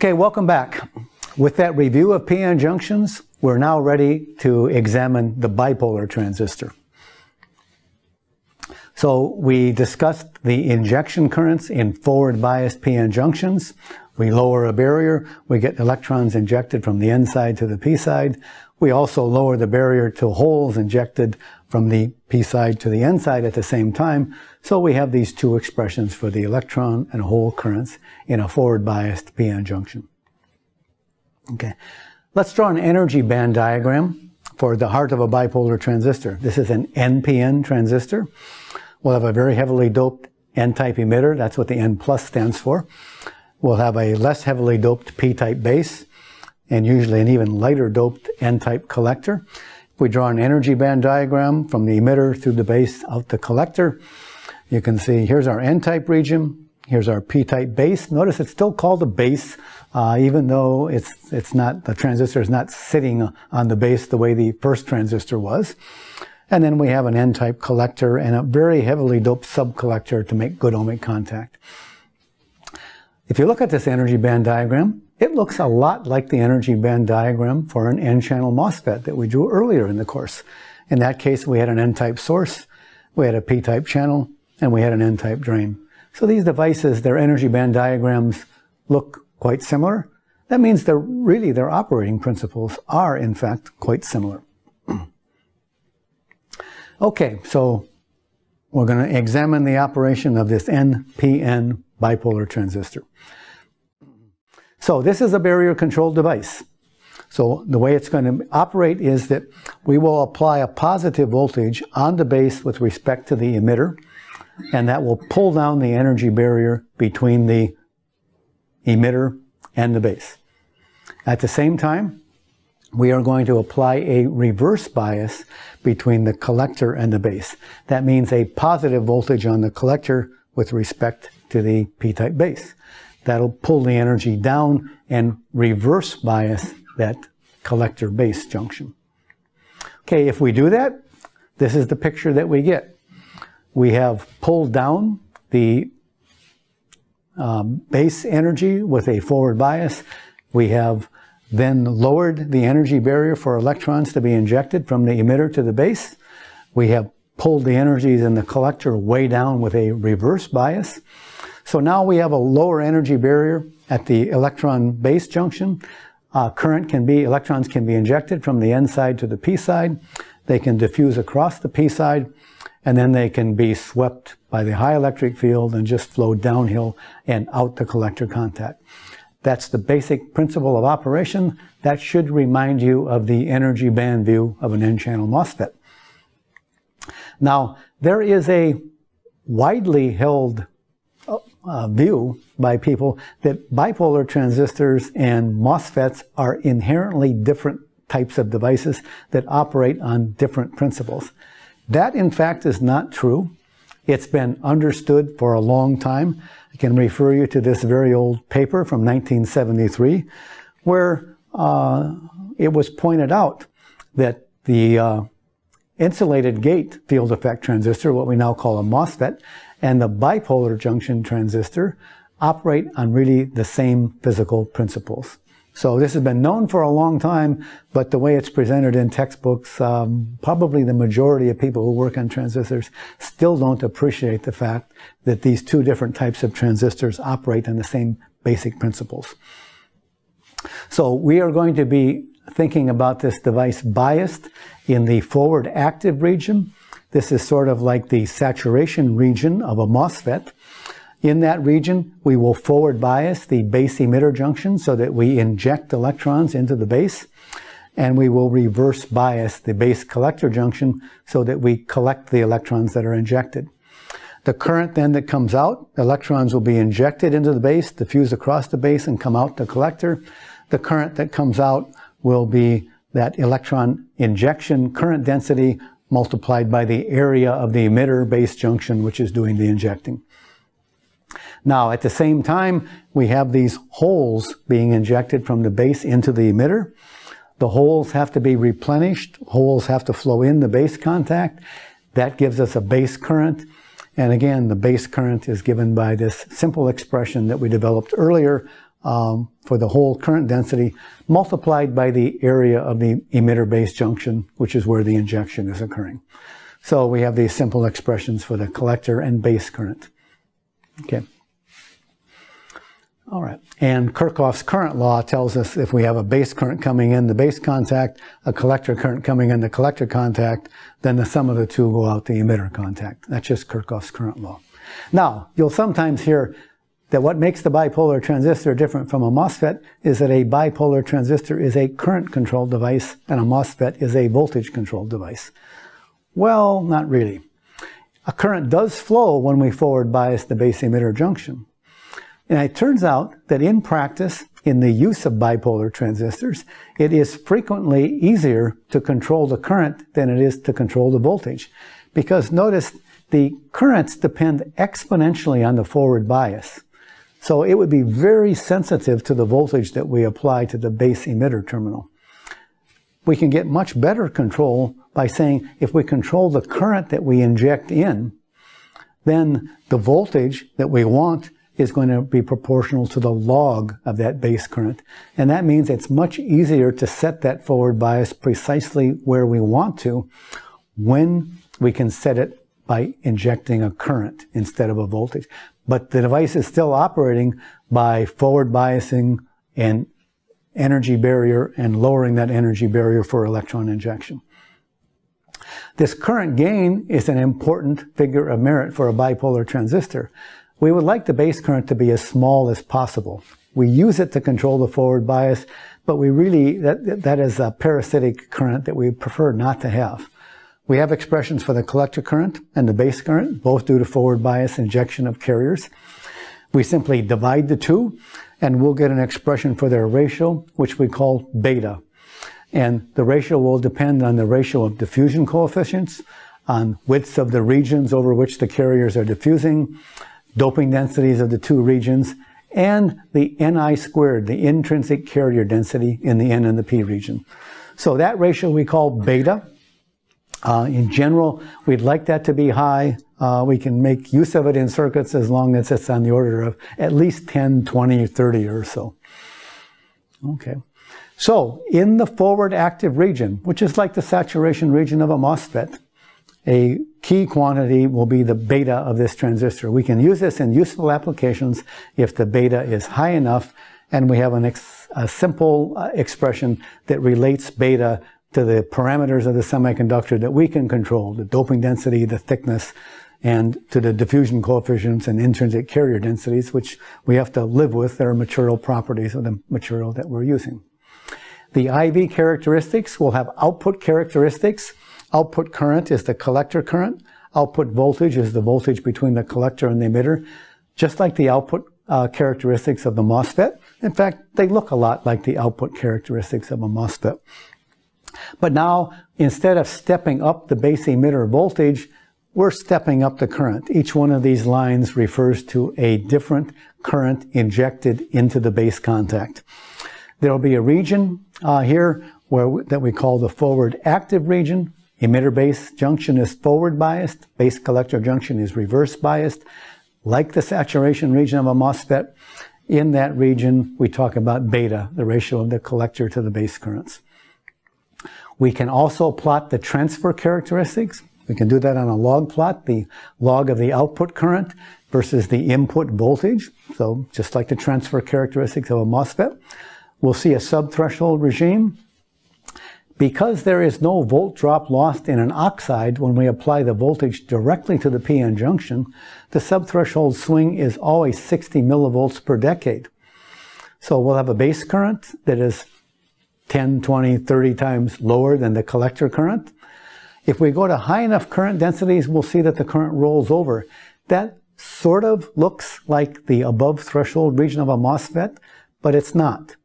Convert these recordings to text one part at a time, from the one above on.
Okay, welcome back. With that review of p-n junctions, we're now ready to examine the bipolar transistor. So we discussed the injection currents in forward biased p-n junctions. We lower a barrier, we get electrons injected from the n side to the p side. We also lower the barrier to holes injected from the p side to the n side at the same time. So we have these two expressions for the electron and hole currents in a forward biased p-n junction. Okay, let's draw an energy band diagram for the heart of a bipolar transistor. This is an NPN transistor. We'll have a very heavily doped N-type emitter. That's what the N plus stands for. We'll have a less heavily doped P-type base, and usually an even lighter doped N-type collector. If we draw an energy band diagram from the emitter through the base out the collector, you can see here's our N-type region, here's our P-type base. Notice it's still called a base, even though it's not, the transistor is not sitting on the base the way the first transistor was. And then we have an N-type collector and a very heavily doped subcollector to make good ohmic contact. If you look at this energy band diagram, it looks a lot like the energy band diagram for an N-channel MOSFET that we drew earlier in the course. In that case, we had an N-type source, we had a P-type channel, and we had an N-type drain. So these devices, their energy band diagrams look quite similar. That means their operating principles are, in fact, quite similar. Okay, so we're going to examine the operation of this NPN bipolar transistor. So this is a barrier controlled device. So the way it's going to operate is that we will apply a positive voltage on the base with respect to the emitter, and that will pull down the energy barrier between the emitter and the base. At the same time, we are going to apply a reverse bias between the collector and the base. That means a positive voltage on the collector with respect to the P-type base. That'll pull the energy down and reverse bias that collector base junction. Okay, if we do that, this is the picture that we get. We have pulled down the base energy with a forward bias. We have then lowered the energy barrier for electrons to be injected from the emitter to the base. We have pulled the energies in the collector way down with a reverse bias. So now we have a lower energy barrier at the electron base junction. Electrons can be injected from the N side to the P side. They can diffuse across the P side, and then they can be swept by the high electric field and just flow downhill and out the collector contact. That's the basic principle of operation. That should remind you of the energy band view of an N-channel MOSFET. Now, there is a widely held view by people that bipolar transistors and MOSFETs are inherently different types of devices that operate on different principles. That, in fact, is not true. It's been understood for a long time. I can refer you to this very old paper from 1973, where it was pointed out that the insulated gate field effect transistor, what we now call a MOSFET, and the bipolar junction transistor operate on really the same physical principles. So this has been known for a long time, but the way it's presented in textbooks, probably the majority of people who work on transistors still don't appreciate the fact that these two different types of transistors operate on the same basic principles. So we are going to be thinking about this device biased in the forward active region. This is sort of like the saturation region of a MOSFET. In that region, we will forward bias the base emitter junction so that we inject electrons into the base, and we will reverse bias the base collector junction so that we collect the electrons that are injected. The current then that comes out, electrons will be injected into the base, diffuse across the base, and come out the collector. The current that comes out will be that electron injection current density multiplied by the area of the emitter base junction, which is doing the injecting. Now, at the same time, we have these holes being injected from the base into the emitter. The holes have to be replenished. Holes have to flow in the base contact. That gives us a base current. And again, the base current is given by this simple expression that we developed earlier for the whole current density multiplied by the area of the emitter-base junction, which is where the injection is occurring. So we have these simple expressions for the collector and base current. Okay. All right. And Kirchhoff's current law tells us if we have a base current coming in the base contact, a collector current coming in the collector contact, then the sum of the two go out the emitter contact. That's just Kirchhoff's current law. Now, you'll sometimes hear that what makes the bipolar transistor different from a MOSFET is that a bipolar transistor is a current-controlled device and a MOSFET is a voltage-controlled device. Well, not really. A current does flow when we forward bias the base emitter junction. And it turns out that in practice, in the use of bipolar transistors, it is frequently easier to control the current than it is to control the voltage. Because notice, the currents depend exponentially on the forward bias. So it would be very sensitive to the voltage that we apply to the base emitter terminal. We can get much better control by saying if we control the current that we inject in, then the voltage that we want is going to be proportional to the log of that base current. And that means it's much easier to set that forward bias precisely where we want to when we can set it by injecting a current instead of a voltage. But the device is still operating by forward biasing and energy barrier and lowering that energy barrier for electron injection. This current gain is an important figure of merit for a bipolar transistor. We would like the base current to be as small as possible. We use it to control the forward bias, but we really, that is a parasitic current that we prefer not to have. We have expressions for the collector current and the base current, both due to forward bias injection of carriers. We simply divide the two, and we'll get an expression for their ratio, which we call beta. And the ratio will depend on the ratio of diffusion coefficients, on widths of the regions over which the carriers are diffusing, doping densities of the two regions, and the Ni squared, the intrinsic carrier density in the N and the P region. So that ratio we call beta. In general, we'd like that to be high. We can make use of it in circuits as long as it's on the order of at least 10, 20, 30 or so. Okay. So in the forward active region, which is like the saturation region of a MOSFET, a key quantity will be the beta of this transistor. We can use this in useful applications if the beta is high enough, and we have a simple expression that relates beta to the parameters of the semiconductor that we can control, the doping density, the thickness, and to the diffusion coefficients and intrinsic carrier densities, which we have to live with. They're material properties of the material that we're using. The IV characteristics will have output characteristics. Output current is the collector current. Output voltage is the voltage between the collector and the emitter, just like the output characteristics of the MOSFET. In fact, they look a lot like the output characteristics of a MOSFET. But now, instead of stepping up the base emitter voltage, we're stepping up the current. Each one of these lines refers to a different current injected into the base contact. There will be a region here that we call the forward active region. Emitter base junction is forward biased. Base collector junction is reverse biased. Like the saturation region of a MOSFET, in that region we talk about beta, the ratio of the collector to the base currents. We can also plot the transfer characteristics. We can do that on a log plot, the log of the output current versus the input voltage. So just like the transfer characteristics of a MOSFET. We'll see a subthreshold regime. Because there is no volt drop lost in an oxide when we apply the voltage directly to the PN junction, the subthreshold swing is always 60 millivolts per decade. So we'll have a base current that is 10, 20, 30 times lower than the collector current. If we go to high enough current densities, we'll see that the current rolls over. That sort of looks like the above threshold region of a MOSFET, but it's not.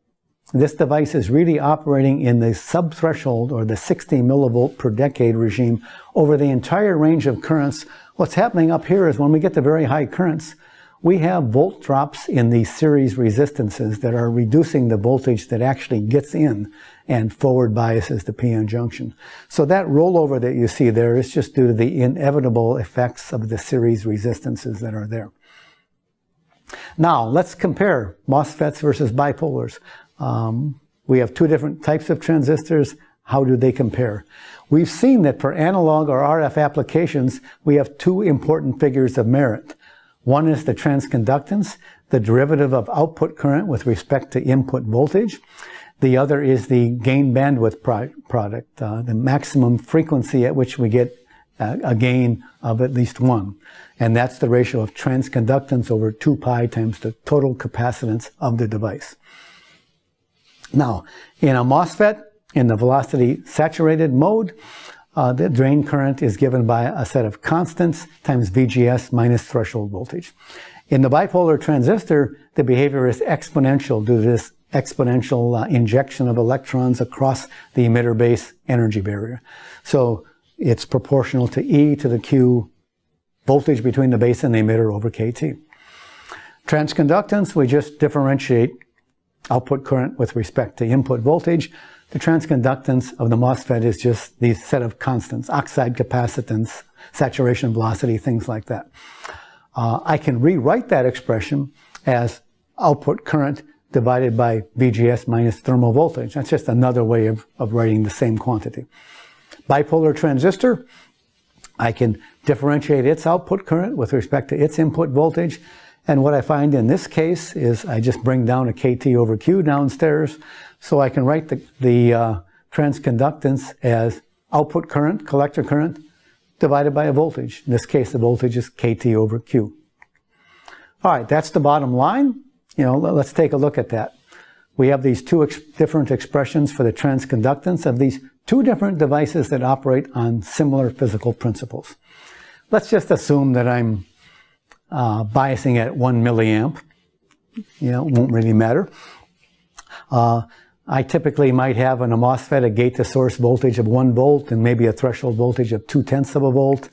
This device is really operating in the subthreshold or the 60 millivolt per decade regime over the entire range of currents. What's happening up here is when we get to very high currents, we have volt drops in these series resistances that are reducing the voltage that actually gets in and forward biases the PN junction. So that rollover that you see there is just due to the inevitable effects of the series resistances that are there. Now, let's compare MOSFETs versus bipolars. We have two different types of transistors. How do they compare? We've seen that for analog or RF applications, we have two important figures of merit. One is the transconductance, the derivative of output current with respect to input voltage. The other is the gain bandwidth product, the maximum frequency at which we get a gain of at least 1. And that's the ratio of transconductance over 2 pi times the total capacitance of the device. Now, in a MOSFET, in the velocity saturated mode, the drain current is given by a set of constants times VGS minus threshold voltage. In the bipolar transistor, the behavior is exponential due to this exponential injection of electrons across the emitter base energy barrier. So it's proportional to E to the Q voltage between the base and the emitter over KT. Transconductance, we just differentiate output current with respect to input voltage. The transconductance of the MOSFET is just these set of constants, oxide capacitance, saturation velocity, things like that. I can rewrite that expression as output current divided by VGS minus thermal voltage. That's just another way of writing the same quantity. Bipolar transistor, I can differentiate its output current with respect to its input voltage. And what I find in this case is I just bring down a KT over Q downstairs. So I can write the transconductance as output current, collector current, divided by a voltage. In this case, the voltage is KT over Q. All right, that's the bottom line. Let's take a look at that. We have these two different expressions for the transconductance of these two different devices that operate on similar physical principles. Let's just assume that I'm biasing at 1 milliamp. It won't really matter. I typically might have in a MOSFET a gate to source voltage of 1 volt and maybe a threshold voltage of 0.2 of a volt.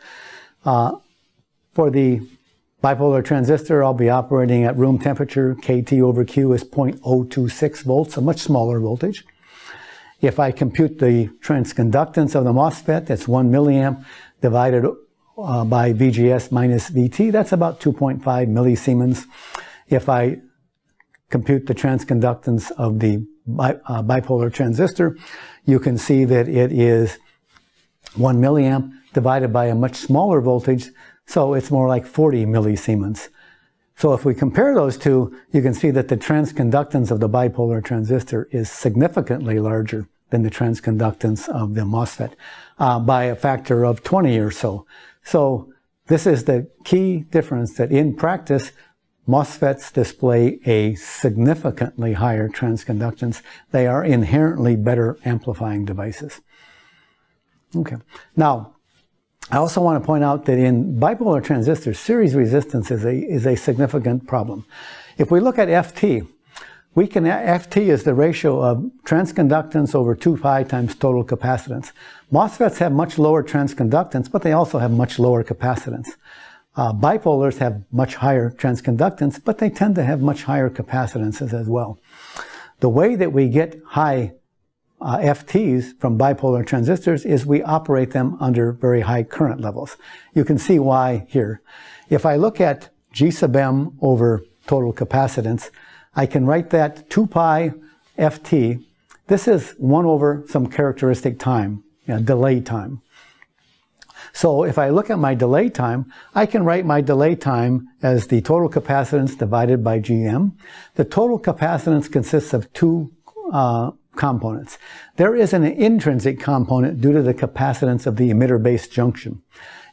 For the bipolar transistor, I'll be operating at room temperature. KT over Q is 0.026 volts, a much smaller voltage. If I compute the transconductance of the MOSFET, that's 1 milliamp divided by VGS minus VT, that's about 2.5 millisiemens. If I compute the transconductance of the bipolar transistor, you can see that it is 1 milliamp divided by a much smaller voltage, so it's more like 40 millisiemens. So if we compare those two, you can see that the transconductance of the bipolar transistor is significantly larger than the transconductance of the MOSFET by a factor of 20 or so. So this is the key difference, that in practice, MOSFETs display a significantly higher transconductance. They are inherently better amplifying devices. Okay. Now, I also want to point out that in bipolar transistors, series resistance is a significant problem. If we look at FT, FT is the ratio of transconductance over 2 pi times total capacitance. MOSFETs have much lower transconductance, but they also have much lower capacitance. Bipolars have much higher transconductance, but they tend to have much higher capacitances as well. The way that we get high FTs from bipolar transistors is we operate them under very high current levels. You can see why here. If I look at G sub m over total capacitance, I can write that 2 pi FT. This is 1 over some characteristic time, delay time. So if I look at my delay time, I can write my delay time as the total capacitance divided by Gm. The total capacitance consists of two components. There is an intrinsic component due to the capacitance of the emitter-base junction.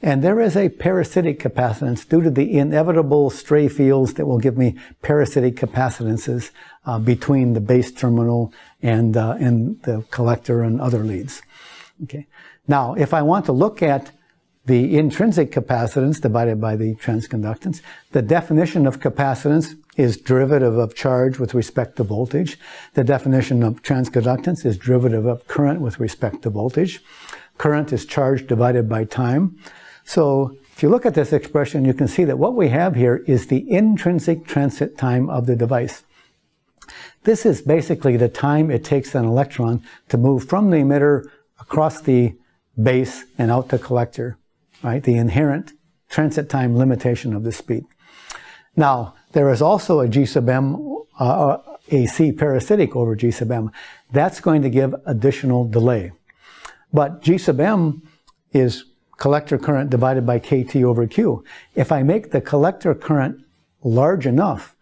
And there is a parasitic capacitance due to the inevitable stray fields that will give me parasitic capacitances between the base terminal and the collector and other leads. Okay. Now, if I want to look at the intrinsic capacitance divided by the transconductance, the definition of capacitance is derivative of charge with respect to voltage. The definition of transconductance is derivative of current with respect to voltage. Current is charge divided by time. So if you look at this expression, you can see that what we have here is the intrinsic transit time of the device. This is basically the time it takes an electron to move from the emitter across the base and out to collector, right? The inherent transit time limitation of the speed. Now, there is also a G sub M, AC parasitic over G sub M. That's going to give additional delay. But G sub M is collector current divided by KT over Q. If I make the collector current large enough,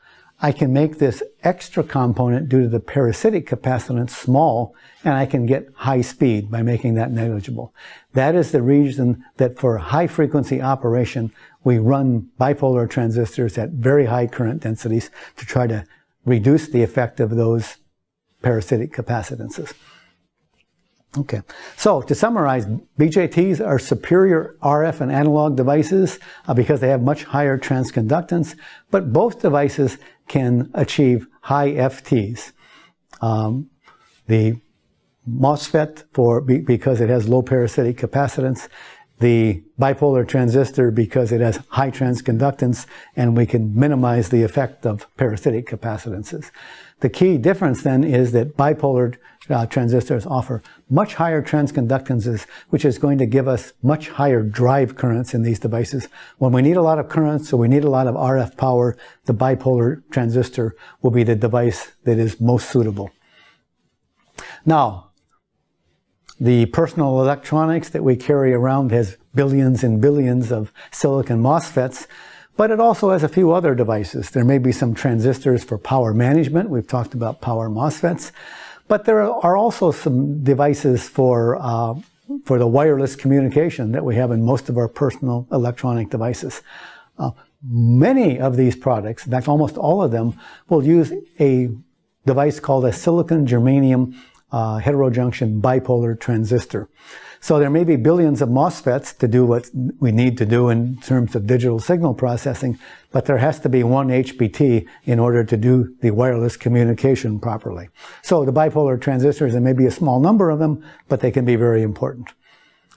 I can make this extra component due to the parasitic capacitance small, and I can get high speed by making that negligible. That is the reason that for high frequency operation, we run bipolar transistors at very high current densities to try to reduce the effect of those parasitic capacitances. Okay, so to summarize, BJTs are superior RF and analog devices because they have much higher transconductance, but both devices can achieve high FTs. The MOSFET because it has low parasitic capacitance, the bipolar transistor because it has high transconductance, and we can minimize the effect of parasitic capacitances. The key difference then is that bipolar transistors offer much higher transconductances, which is going to give us much higher drive currents in these devices. When we need a lot of current, so we need a lot of RF power, the bipolar transistor will be the device that is most suitable. Now, the personal electronics that we carry around has billions and billions of silicon MOSFETs, but it also has a few other devices. There may be some transistors for power management. We've talked about power MOSFETs. But there are also some devices for the wireless communication that we have in most of our personal electronic devices. Many of these products, in fact almost all of them, will use a device called a silicon germanium heterojunction bipolar transistor. So there may be billions of MOSFETs to do what we need to do in terms of digital signal processing, but there has to be one HBT in order to do the wireless communication properly. So the bipolar transistors, there may be a small number of them, but they can be very important.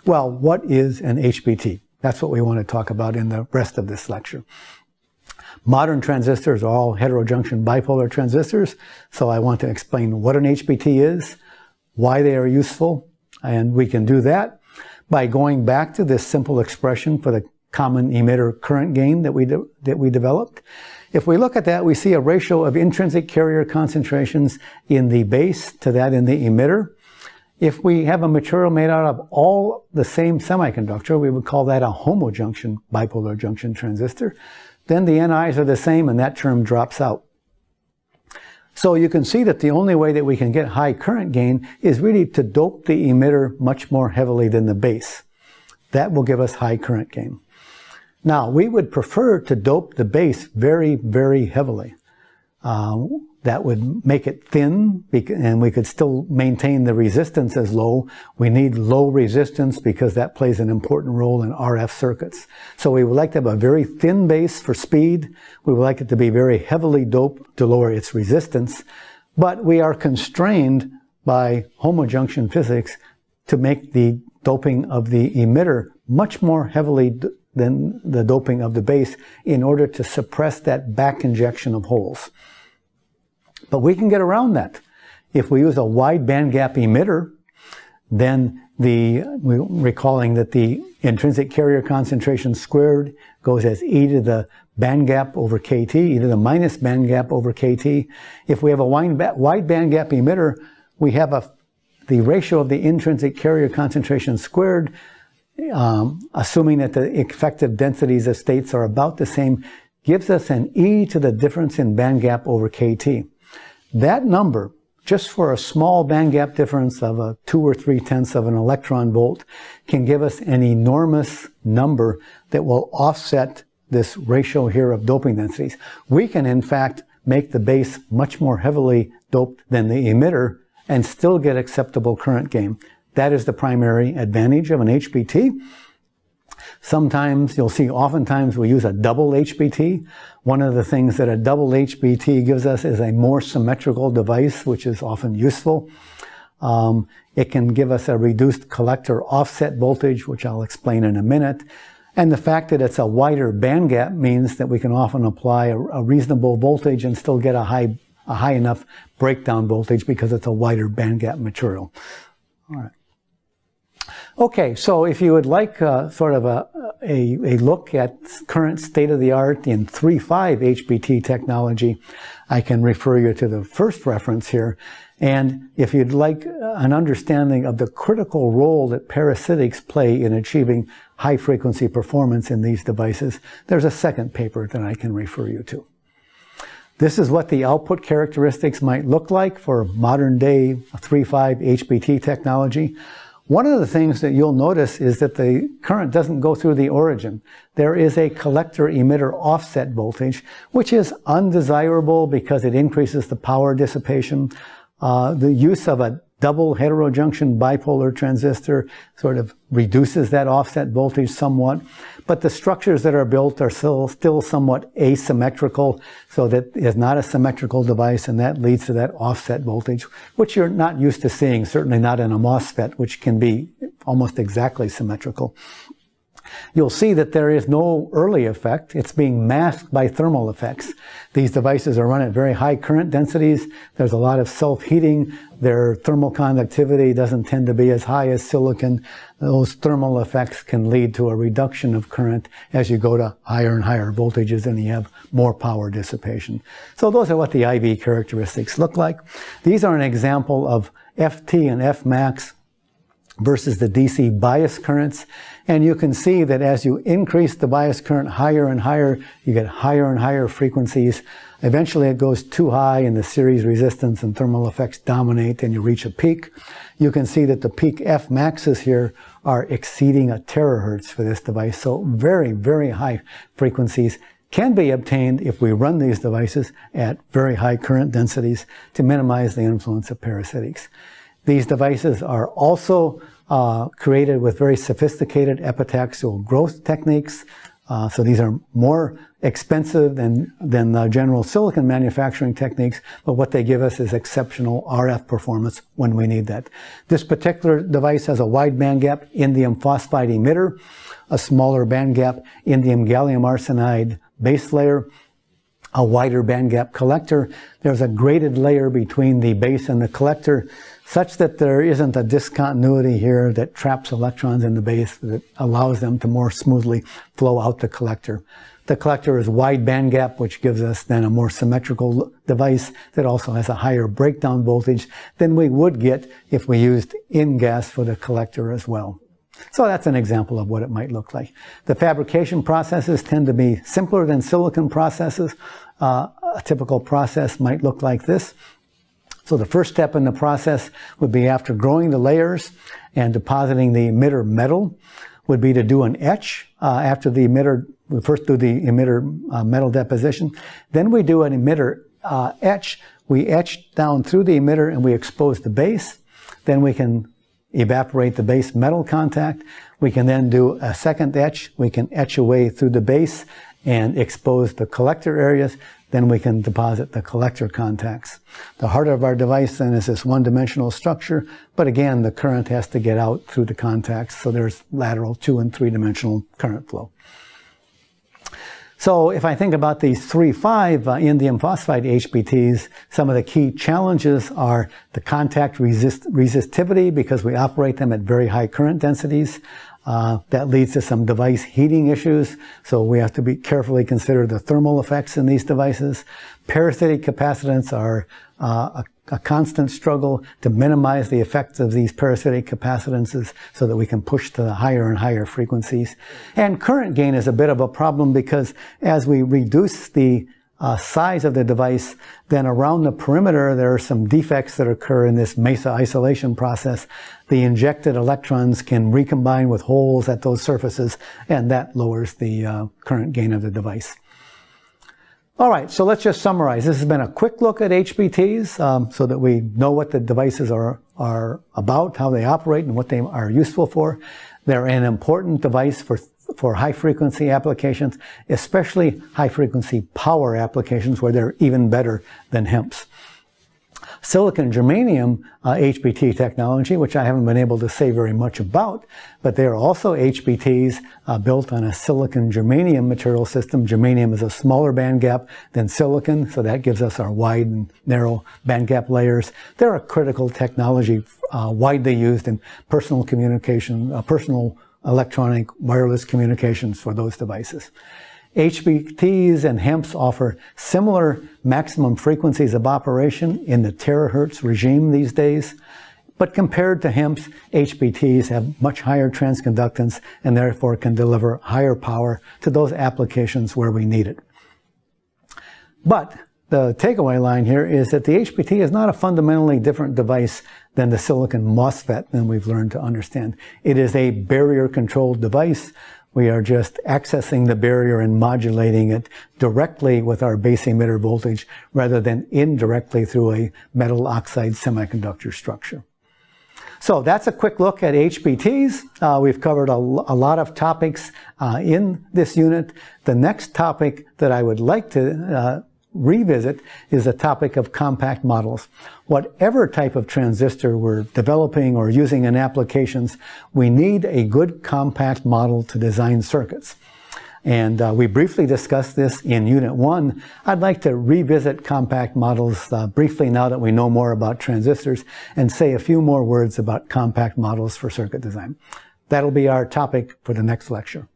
Well, what is an HBT? That's what we want to talk about in the rest of this lecture. Modern transistors are all heterojunction bipolar transistors, so I want to explain what an HBT is, why they are useful, and we can do that by going back to this simple expression for the common emitter current gain that we developed. If we look at that, we see a ratio of intrinsic carrier concentrations in the base to that in the emitter. If we have a material made out of all the same semiconductor, we would call that a homojunction bipolar junction transistor. Then the NIs are the same and that term drops out. So you can see that the only way that we can get high current gain is really to dope the emitter much more heavily than the base. That will give us high current gain. Now, we would prefer to dope the base very, very heavily. That would make it thin, and we could still maintain the resistance as low. We need low resistance because that plays an important role in RF circuits. So we would like to have a very thin base for speed. We would like it to be very heavily doped to lower its resistance. But we are constrained by homojunction physics to make the doping of the emitter much more heavily than the doping of the base in order to suppress that back injection of holes. But we can get around that. If we use a wide bandgap emitter, then we're recalling that the intrinsic carrier concentration squared goes as e to the bandgap over kT, e to the minus bandgap over kT. If we have a wide bandgap emitter, we have the ratio of the intrinsic carrier concentration squared, assuming that the effective densities of states are about the same, gives us an e to the difference in bandgap over kT. That number, just for a small bandgap difference of a 2 or 3/10 of an electron volt, can give us an enormous number that will offset this ratio here of doping densities. We can, in fact, make the base much more heavily doped than the emitter and still get acceptable current gain. That is the primary advantage of an HBT. Sometimes, you'll see, oftentimes we use a double HBT. One of the things that a double HBT gives us is a more symmetrical device, which is often useful. It can give us a reduced collector offset voltage, which I'll explain in a minute. And the fact that it's a wider bandgap means that we can often apply a reasonable voltage and still get a high enough breakdown voltage because it's a wider bandgap material. All right. Okay, so if you would like sort of a look at current state-of-the-art in 3.5 HBT technology, I can refer you to the first reference here. And if you'd like an understanding of the critical role that parasitics play in achieving high-frequency performance in these devices, there's a second paper that I can refer you to. This is what the output characteristics might look like for modern-day 3.5 HBT technology. One of the things that you'll notice is that the current doesn't go through the origin. There is a collector-emitter offset voltage, which is undesirable because it increases the power dissipation. The use of a double heterojunction bipolar transistor sort of reduces that offset voltage somewhat, but the structures that are built are still somewhat asymmetrical, so that it's not a symmetrical device, and that leads to that offset voltage, which you're not used to seeing, certainly not in a MOSFET, which can be almost exactly symmetrical. You'll see that there is no early effect. It's being masked by thermal effects. These devices are run at very high current densities. There's a lot of self-heating. Their thermal conductivity doesn't tend to be as high as silicon. Those thermal effects can lead to a reduction of current as you go to higher and higher voltages and you have more power dissipation. So those are what the IV characteristics look like. These are an example of FT and Fmax versus the DC bias currents. And you can see that as you increase the bias current higher and higher, you get higher and higher frequencies. Eventually it goes too high and the series resistance and thermal effects dominate and you reach a peak. You can see that the peak Fmaxes here are exceeding a terahertz for this device. So very, very high frequencies can be obtained if we run these devices at very high current densities to minimize the influence of parasitics. These devices are also created with very sophisticated epitaxial growth techniques. So these are more expensive than general silicon manufacturing techniques, but what they give us is exceptional RF performance when we need that. This particular device has a wide bandgap indium phosphide emitter, a smaller bandgap indium gallium arsenide base layer, a wider bandgap collector. There's a graded layer between the base and the collector, such that there isn't a discontinuity here that traps electrons in the base that allows them to more smoothly flow out the collector. The collector is wide bandgap, which gives us then a more symmetrical device that also has a higher breakdown voltage than we would get if we used in-gas for the collector as well. So that's an example of what it might look like. The fabrication processes tend to be simpler than silicon processes. A typical process might look like this. So the first step in the process would be, after growing the layers and depositing the emitter metal, would be to do an etch. After the emitter, we first do the emitter metal deposition. Then we do an emitter etch. We etch down through the emitter and we expose the base. Then we can evaporate the base metal contact. We can then do a second etch. We can etch away through the base and expose the collector areas. Then we can deposit the collector contacts. The heart of our device then is this one-dimensional structure, but again, the current has to get out through the contacts, so there's lateral 2- and 3-dimensional current flow. So if I think about these 3.5 indium phosphide HBTs, some of the key challenges are the contact resistivity, because we operate them at very high current densities. That leads to some device heating issues, so we have to be carefully consider the thermal effects in these devices. Parasitic capacitance are a constant struggle to minimize the effects of these parasitic capacitances so that we can push to the higher and higher frequencies. And current gain is a bit of a problem, because as we reduce the size of the device, then around the perimeter there are some defects that occur in this mesa isolation process. The injected electrons can recombine with holes at those surfaces, and that lowers the current gain of the device. All right, so let's just summarize. This has been a quick look at HBTs so that we know what the devices are about, how they operate, and what they are useful for. They're an important device for high-frequency applications, especially high-frequency power applications where they're even better than HEMTs. Silicon germanium HBT technology, which I haven't been able to say very much about, but they are also HBTs built on a silicon germanium material system. Germanium is a smaller band gap than silicon, so that gives us our wide and narrow band gap layers. They're a critical technology widely used in personal communication, personal electronic wireless communications for those devices. HBTs and HEMTs offer similar maximum frequencies of operation in the terahertz regime these days, but compared to HEMTs, HBTs have much higher transconductance and therefore can deliver higher power to those applications where we need it. But the takeaway line here is that the HBT is not a fundamentally different device than the silicon MOSFET than we've learned to understand. It is a barrier-controlled device. We are just accessing the barrier and modulating it directly with our base emitter voltage rather than indirectly through a metal oxide semiconductor structure. So that's a quick look at HBTs. We've covered a lot of topics in this unit. The next topic that I would like to revisit is the topic of compact models. Whatever type of transistor we're developing or using in applications, we need a good compact model to design circuits. And we briefly discussed this in Unit 1. I'd like to revisit compact models briefly now that we know more about transistors and say a few more words about compact models for circuit design. That'll be our topic for the next lecture.